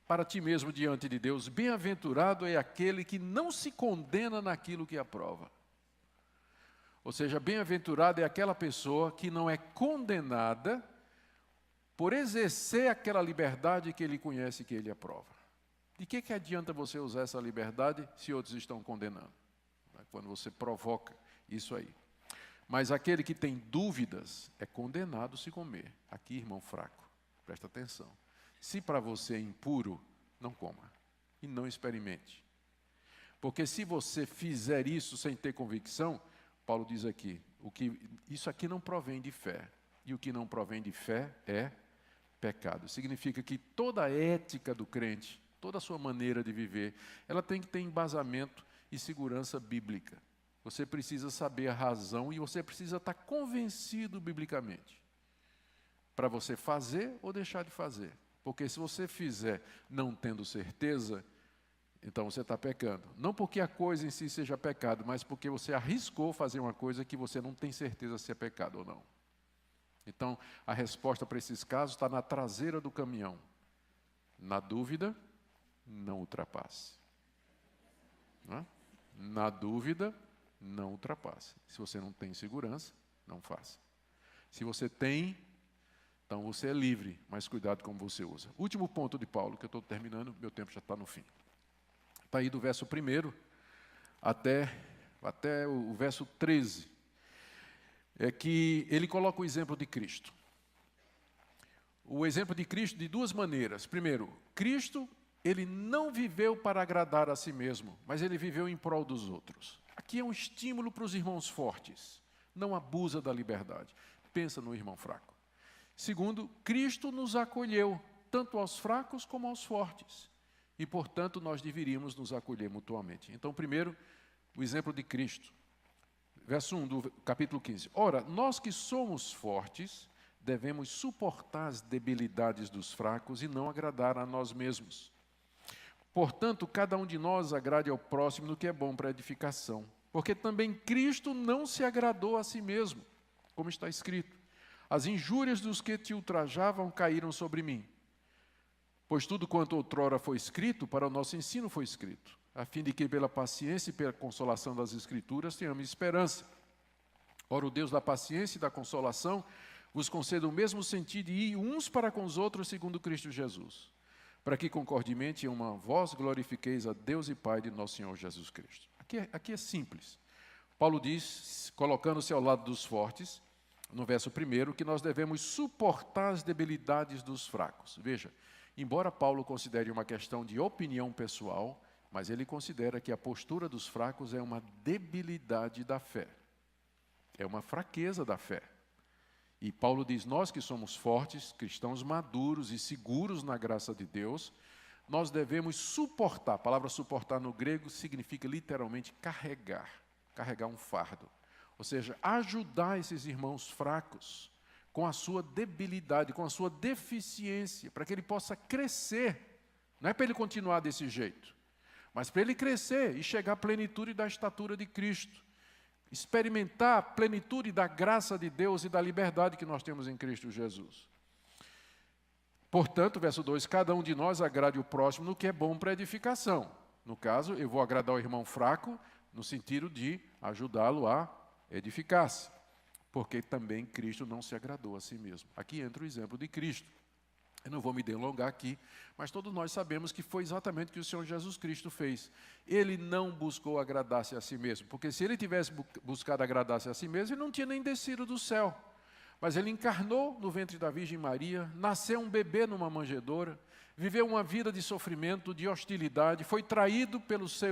para ti mesmo diante de Deus. Bem-aventurado é aquele que não se condena naquilo que aprova. Ou seja, bem-aventurado é aquela pessoa que não é condenada por exercer aquela liberdade que ele conhece e que ele aprova. De que adianta você usar essa liberdade se outros estão condenando? Quando você provoca isso aí. Mas aquele que tem dúvidas é condenado se comer. Aqui, irmão fraco, presta atenção. Se para você é impuro, não coma e não experimente. Porque se você fizer isso sem ter convicção, Paulo diz aqui, isso aqui não provém de fé. E o que não provém de fé é pecado. Significa que toda a ética do crente, toda a sua maneira de viver, ela tem que ter embasamento e segurança bíblica. Você precisa saber a razão e você precisa estar convencido biblicamente para você fazer ou deixar de fazer. Porque se você fizer não tendo certeza, então você está pecando. Não porque a coisa em si seja pecado, mas porque você arriscou fazer uma coisa que você não tem certeza se é pecado ou não. Então, a resposta para esses casos está na traseira do caminhão. Na dúvida, não ultrapasse. Não é? Na dúvida, não ultrapasse. Se você não tem segurança, não faça. Se você tem, então você é livre, mas cuidado como você usa. Último ponto de Paulo, que eu estou terminando, meu tempo já está no fim. Está aí do verso 1 até o verso 13. É que ele coloca o exemplo de Cristo. O exemplo de Cristo de duas maneiras. Primeiro, Cristo, ele não viveu para agradar a si mesmo, mas ele viveu em prol dos outros. Aqui é um estímulo para os irmãos fortes. Não abusa da liberdade. Pensa no irmão fraco. Segundo, Cristo nos acolheu, tanto aos fracos como aos fortes. E, portanto, nós deveríamos nos acolher mutuamente. Então, primeiro, o exemplo de Cristo. Verso 1 do capítulo 15. Ora, nós que somos fortes, devemos suportar as debilidades dos fracos e não agradar a nós mesmos. Portanto, cada um de nós agrade ao próximo no que é bom para a edificação. Porque também Cristo não se agradou a si mesmo, como está escrito. As injúrias dos que te ultrajavam caíram sobre mim. Pois tudo quanto outrora foi escrito, para o nosso ensino foi escrito, a fim de que pela paciência e pela consolação das Escrituras tenhamos esperança. Ora, o Deus da paciência e da consolação vos conceda o mesmo sentido de ir uns para com os outros segundo Cristo Jesus, para que concordemente em uma voz glorifiqueis a Deus e Pai de nosso Senhor Jesus Cristo. Aqui é simples. Paulo diz, colocando-se ao lado dos fortes, no verso 1, que nós devemos suportar as debilidades dos fracos. Veja, embora Paulo considere uma questão de opinião pessoal, mas ele considera que a postura dos fracos é uma debilidade da fé. É uma fraqueza da fé. E Paulo diz, nós que somos fortes, cristãos maduros e seguros na graça de Deus, nós devemos suportar. A palavra suportar no grego significa literalmente carregar um fardo. Ou seja, ajudar esses irmãos fracos com a sua debilidade, com a sua deficiência, para que ele possa crescer. Não é para ele continuar desse jeito, mas para ele crescer e chegar à plenitude da estatura de Cristo. Experimentar a plenitude da graça de Deus e da liberdade que nós temos em Cristo Jesus. Portanto, verso 2, cada um de nós agrade o próximo no que é bom para edificação. No caso, eu vou agradar o irmão fraco no sentido de ajudá-lo a edificar-se, porque também Cristo não se agradou a si mesmo. Aqui entra o exemplo de Cristo. Eu não vou me delongar aqui, mas todos nós sabemos que foi exatamente o que o Senhor Jesus Cristo fez. Ele não buscou agradar-se a si mesmo, porque se ele tivesse buscado agradar-se a si mesmo, ele não tinha nem descido do céu. Mas ele encarnou no ventre da Virgem Maria, nasceu um bebê numa manjedoura, viveu uma vida de sofrimento, de hostilidade, foi traído pelos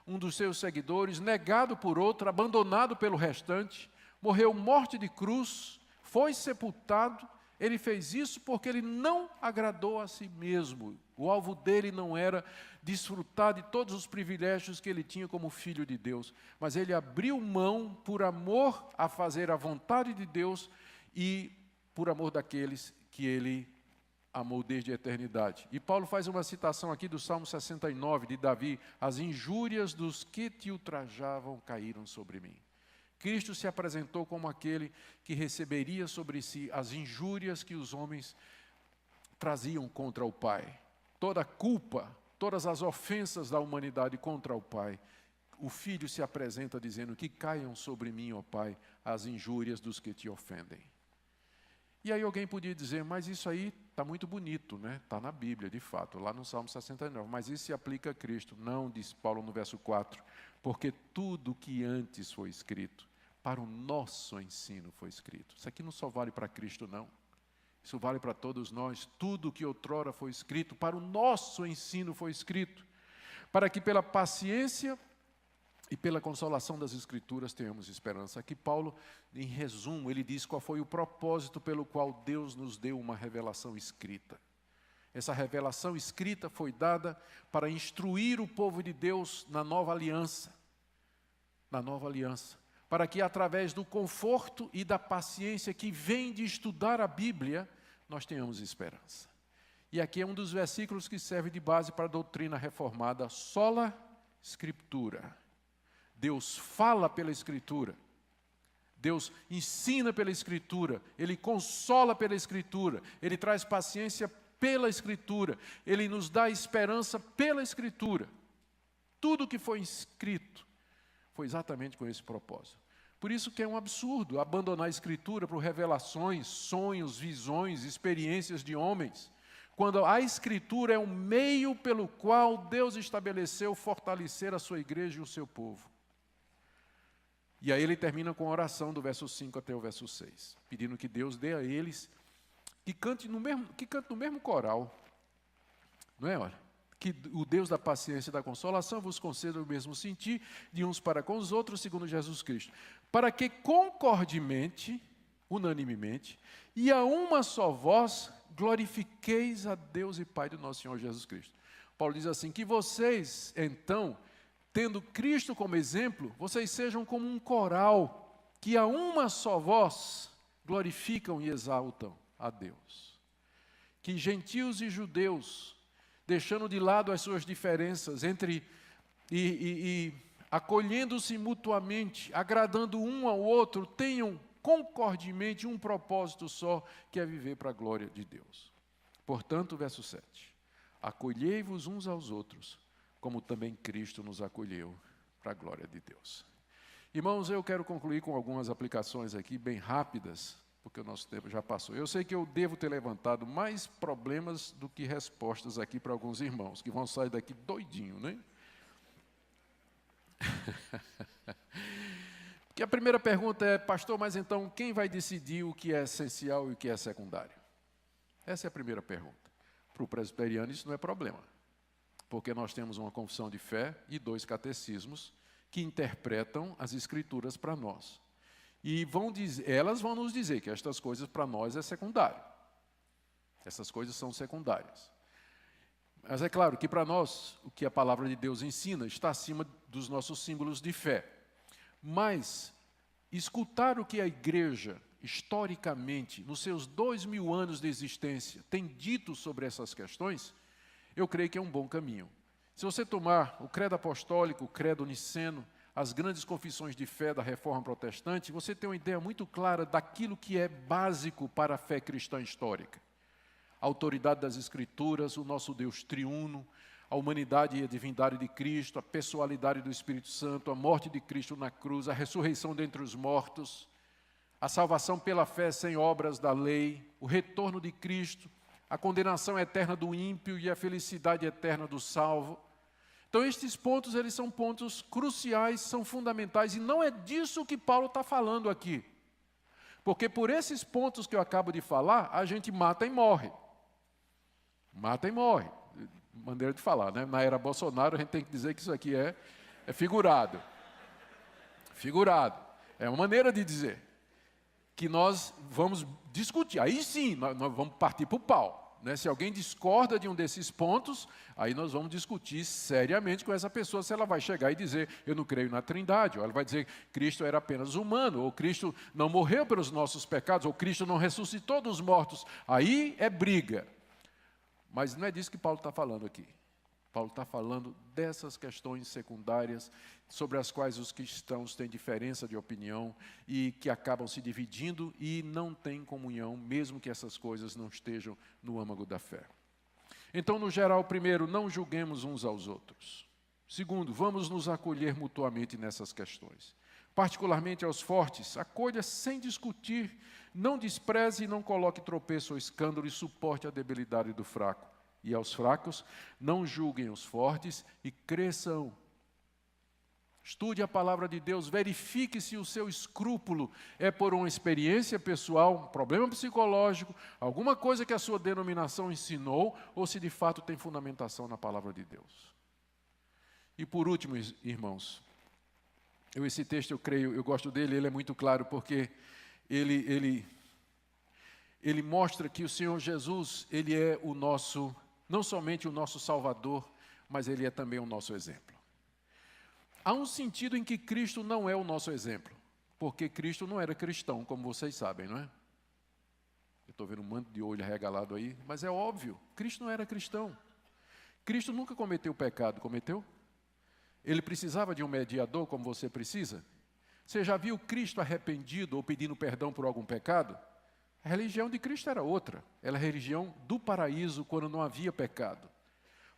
um dos seus seguidores, negado por outro, abandonado pelo restante, morreu morte de cruz, foi sepultado. Ele fez isso porque ele não agradou a si mesmo. O alvo dele não era desfrutar de todos os privilégios que ele tinha como filho de Deus, mas ele abriu mão por amor a fazer a vontade de Deus e por amor daqueles que ele amou desde a eternidade. E Paulo faz uma citação aqui do Salmo 69, de Davi: as injúrias dos que te ultrajavam caíram sobre mim. Cristo se apresentou como aquele que receberia sobre si as injúrias que os homens traziam contra o Pai. Toda a culpa, todas as ofensas da humanidade contra o Pai. O Filho se apresenta dizendo que caiam sobre mim, ó Pai, as injúrias dos que te ofendem. E aí alguém podia dizer, mas isso aí está muito bonito, né? Está na Bíblia, de fato, lá no Salmo 69, mas isso se aplica a Cristo. Não, diz Paulo no verso 4, porque tudo que antes foi escrito, para o nosso ensino foi escrito. Isso aqui não só vale para Cristo, não. Isso vale para todos nós. Tudo que outrora foi escrito, para o nosso ensino foi escrito, para que pela paciência e pela consolação das Escrituras tenhamos esperança. Aqui Paulo, em resumo, ele diz qual foi o propósito pelo qual Deus nos deu uma revelação escrita. Essa revelação escrita foi dada para instruir o povo de Deus na nova aliança. Na nova aliança. Para que através do conforto e da paciência que vem de estudar a Bíblia, nós tenhamos esperança. E aqui é um dos versículos que serve de base para a doutrina reformada, sola Scriptura. Deus fala pela Escritura, Deus ensina pela Escritura, Ele consola pela Escritura, Ele traz paciência pela Escritura, Ele nos dá esperança pela Escritura. Tudo que foi escrito foi exatamente com esse propósito. Por isso que é um absurdo abandonar a Escritura para revelações, sonhos, visões, experiências de homens, quando a Escritura é um meio pelo qual Deus estabeleceu fortalecer a sua igreja e o seu povo. E aí ele termina com a oração do verso 5 até o verso 6, pedindo que Deus dê a eles que cante no mesmo coral, não é? Olha, que o Deus da paciência e da consolação vos conceda o mesmo sentir de uns para com os outros, segundo Jesus Cristo, para que concordemente, unanimemente, e a uma só voz, glorifiqueis a Deus e Pai do nosso Senhor Jesus Cristo. Paulo diz assim, que vocês, então, tendo Cristo como exemplo, vocês sejam como um coral, que a uma só voz glorificam e exaltam a Deus. Que gentios e judeus, deixando de lado as suas diferenças, acolhendo-se mutuamente, agradando um ao outro, tenham concordemente um propósito só, que é viver para a glória de Deus. Portanto, verso 7. Acolhei-vos uns aos outros, como também Cristo nos acolheu, para a glória de Deus. Irmãos, eu quero concluir com algumas aplicações aqui, bem rápidas, porque o nosso tempo já passou. Eu sei que eu devo ter levantado mais problemas do que respostas aqui para alguns irmãos, que vão sair daqui doidinho, né? Porque a primeira pergunta é, pastor, mas então quem vai decidir o que é essencial e o que é secundário? Essa é a primeira pergunta. Para o presbiteriano isso não é problema, porque nós temos uma confissão de fé e 2 catecismos que interpretam as Escrituras para nós. E elas vão nos dizer que estas coisas para nós é secundário. Essas coisas são secundárias. Mas é claro que para nós, o que a palavra de Deus ensina está acima dos nossos símbolos de fé. Mas, escutar o que a igreja, historicamente, nos seus 2000 anos de existência, tem dito sobre essas questões, eu creio que é um bom caminho. Se você tomar o credo apostólico, o credo niceno, as grandes confissões de fé da Reforma Protestante, você tem uma ideia muito clara daquilo que é básico para a fé cristã histórica. A autoridade das Escrituras, o nosso Deus triuno, a humanidade e a divindade de Cristo, a pessoalidade do Espírito Santo, a morte de Cristo na cruz, a ressurreição dentre os mortos, a salvação pela fé sem obras da lei, o retorno de Cristo, a condenação eterna do ímpio e a felicidade eterna do salvo. Então, estes pontos, eles são pontos cruciais, são fundamentais, e não é disso que Paulo está falando aqui. Porque por esses pontos que eu acabo de falar, a gente mata e morre. Mata e morre. Maneira de falar, né? Na era Bolsonaro, a gente tem que dizer que isso aqui é figurado. Figurado. É uma maneira de dizer. Que nós vamos discutir. Aí sim, nós vamos partir para o pau. Né? Se alguém discorda de um desses pontos, aí nós vamos discutir seriamente com essa pessoa se ela vai chegar e dizer, eu não creio na Trindade, ou ela vai dizer que Cristo era apenas humano, ou Cristo não morreu pelos nossos pecados, ou Cristo não ressuscitou dos mortos. Aí é briga. Mas não é disso que Paulo está falando aqui. Paulo está falando dessas questões secundárias sobre as quais os cristãos têm diferença de opinião e que acabam se dividindo e não têm comunhão, mesmo que essas coisas não estejam no âmago da fé. Então, no geral, primeiro, não julguemos uns aos outros. Segundo, vamos nos acolher mutuamente nessas questões. Particularmente aos fortes, acolha sem discutir, não despreze e não coloque tropeço ou escândalo e suporte a debilidade do fraco. E aos fracos, não julguem os fortes e cresçam. Estude a palavra de Deus, verifique se o seu escrúpulo é por uma experiência pessoal, um problema psicológico, alguma coisa que a sua denominação ensinou, ou se de fato tem fundamentação na palavra de Deus. E por último, irmãos, esse texto eu gosto dele, ele é muito claro, porque ele mostra que o Senhor Jesus, ele é o nosso, não somente o nosso Salvador, mas ele é também o nosso exemplo. Há um sentido em que Cristo não é o nosso exemplo, porque Cristo não era cristão, como vocês sabem, não é? Eu estou vendo um manto de olho arregalado aí, mas é óbvio, Cristo não era cristão. Cristo nunca cometeu pecado, cometeu? Ele precisava de um mediador como você precisa? Você já viu Cristo arrependido ou pedindo perdão por algum pecado? A religião de Cristo era outra. Ela é a religião do paraíso quando não havia pecado.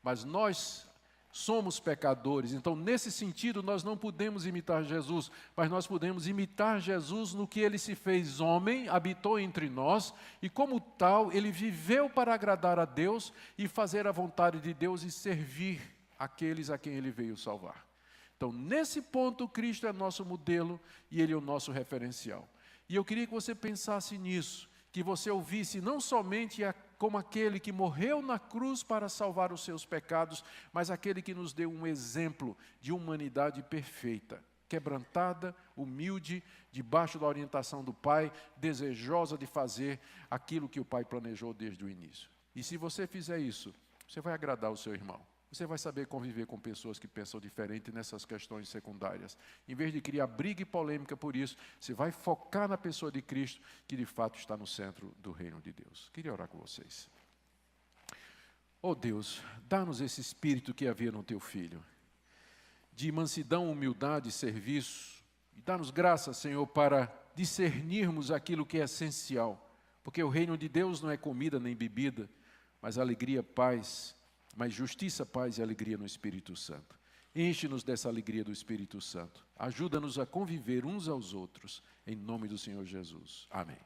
Mas nós somos pecadores, então nesse sentido nós não podemos imitar Jesus, mas nós podemos imitar Jesus no que ele se fez homem, habitou entre nós e como tal ele viveu para agradar a Deus e fazer a vontade de Deus e servir aqueles a quem ele veio salvar. Então nesse ponto Cristo é nosso modelo e ele é o nosso referencial. E eu queria que você pensasse nisso, que você ouvisse não somente como aquele que morreu na cruz para salvar os seus pecados, mas aquele que nos deu um exemplo de humanidade perfeita, quebrantada, humilde, debaixo da orientação do Pai, desejosa de fazer aquilo que o Pai planejou desde o início. E se você fizer isso, você vai agradar o seu irmão. Você vai saber conviver com pessoas que pensam diferente nessas questões secundárias. Em vez de criar briga e polêmica por isso, você vai focar na pessoa de Cristo, que de fato está no centro do reino de Deus. Queria orar com vocês. Oh Deus, dá-nos esse espírito que havia no Teu Filho, de mansidão, humildade e serviço. E dá-nos graça, Senhor, para discernirmos aquilo que é essencial. Porque o reino de Deus não é comida nem bebida, mas alegria, paz mas justiça, paz e alegria no Espírito Santo. Enche-nos dessa alegria do Espírito Santo. Ajuda-nos a conviver uns aos outros, em nome do Senhor Jesus. Amém.